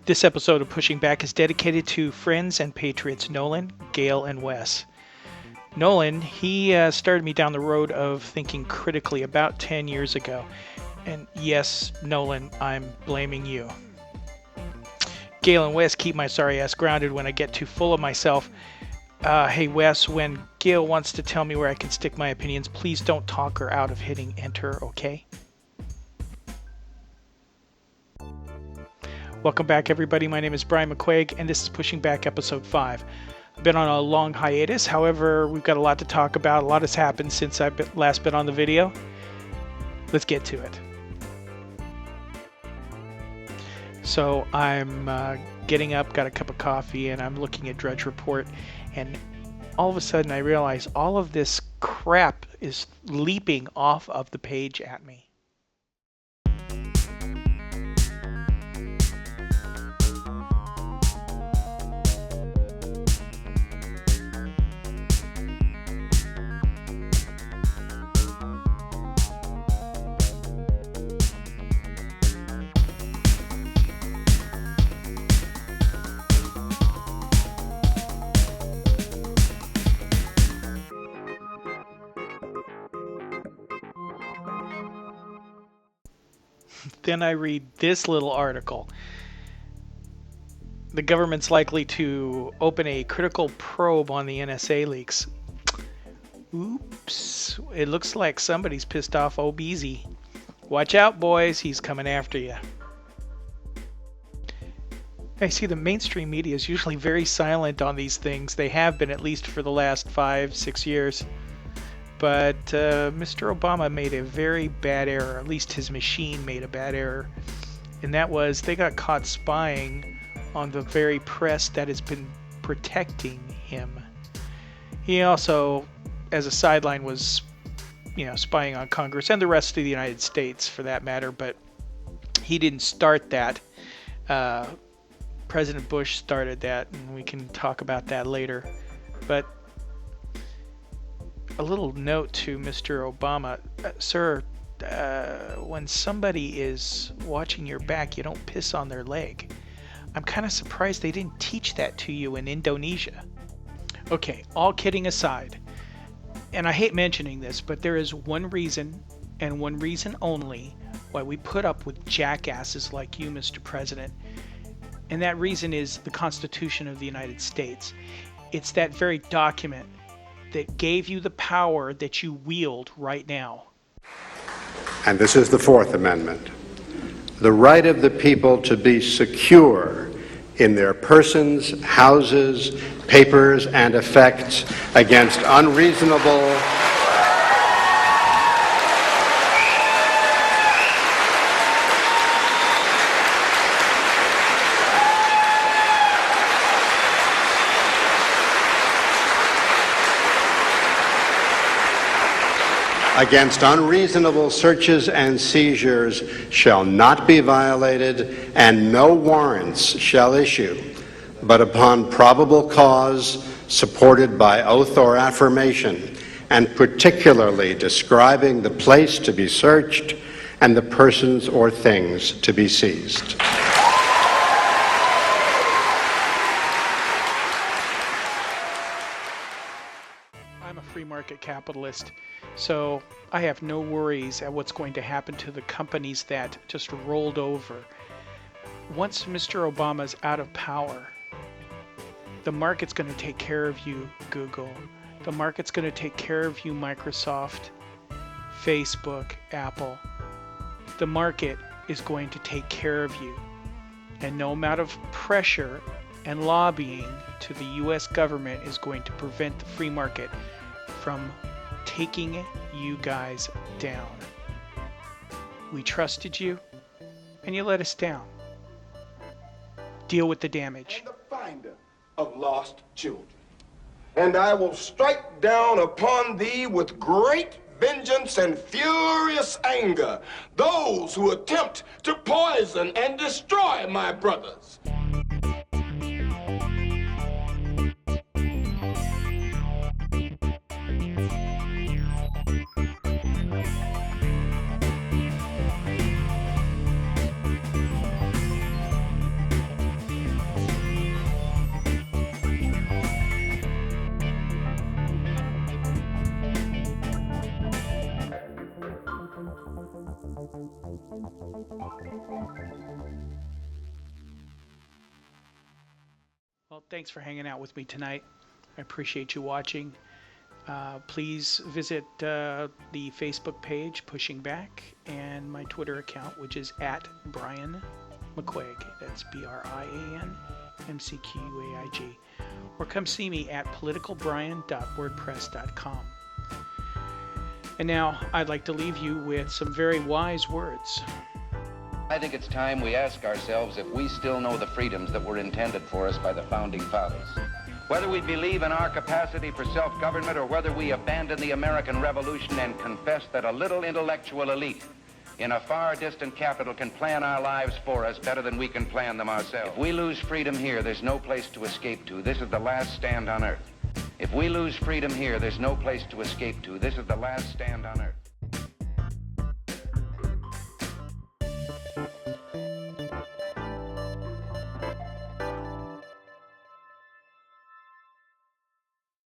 This episode of Pushing Back is dedicated to friends and patriots Nolan, Gail, and Wes. Nolan, he started me down the road of thinking critically about 10 years ago. And yes, Nolan, I'm blaming you. Gail and Wes keep my sorry ass grounded when I get too full of myself. Hey Wes, when Gail wants to tell me where I can stick my opinions, please don't talk her out of hitting enter, okay? Welcome back, everybody. My name is Brian McQuaig, and this is Pushing Back Episode 5. I've been on a long hiatus. However, we've got a lot to talk about. A lot has happened since I've last been on the video. Let's get to it. So I'm getting up, got a cup of coffee, and I'm looking at Drudge Report, and all of a sudden I realize all of this crap is leaping off of the page at me. Then I read this little article. The government's likely to open a critical probe on the NSA leaks. Oops. It looks like somebody's pissed off OBZ. Watch out, boys. He's coming after you. I see the mainstream media is usually very silent on these things. They have been, at least for the last 5-6 years. But Mr. Obama made a very bad error, at least his machine made a bad error, and that was they got caught spying on the very press that has been protecting him. He also, as a sideline, was, spying on Congress and the rest of the United States, for that matter, but he didn't start that. President Bush started that, and we can talk about that later. But a little note to Mr. Obama. Sir, when somebody is watching your back, you don't piss on their leg. I'm kind of surprised they didn't teach that to you in Indonesia. Okay, all kidding aside, and I hate mentioning this, but there is one reason, and one reason only, why we put up with jackasses like you, Mr. President, and that reason is the Constitution of the United States. It's that very document that gave you the power that you wield right now. And this is the Fourth Amendment. The right of the people to be secure in their persons, houses, papers, and effects against unreasonable searches and seizures shall not be violated, and no warrants shall issue, but upon probable cause supported by oath or affirmation, and particularly describing the place to be searched and the persons or things to be seized. I'm a free market capitalist, so I have no worries at what's going to happen to the companies that just rolled over. Once Mr. Obama's out of power, the market's going to take care of you, Google. The market's going to take care of you, Microsoft, Facebook, Apple. The market is going to take care of you. And no amount of pressure and lobbying to the U.S. government is going to prevent the free market from taking you guys down. We trusted you, and you let us down. Deal with the damage. And the finder of lost children. And I will strike down upon thee with great vengeance and furious anger those who attempt to poison and destroy my brothers. Well, thanks for hanging out with me tonight. I appreciate you watching. Please visit the Facebook page, Pushing Back, and my Twitter account, which is at Brian McQuaig. That's BrianMCQAIG. Or come see me at politicalbrian.wordpress.com. And now I'd like to leave you with some very wise words. I think it's time we ask ourselves if we still know the freedoms that were intended for us by the Founding Fathers. Whether we believe in our capacity for self-government or whether we abandon the American Revolution and confess that a little intellectual elite in a far distant capital can plan our lives for us better than we can plan them ourselves. If we lose freedom here, there's no place to escape to. This is the last stand on earth. If we lose freedom here, there's no place to escape to. This is the last stand on earth.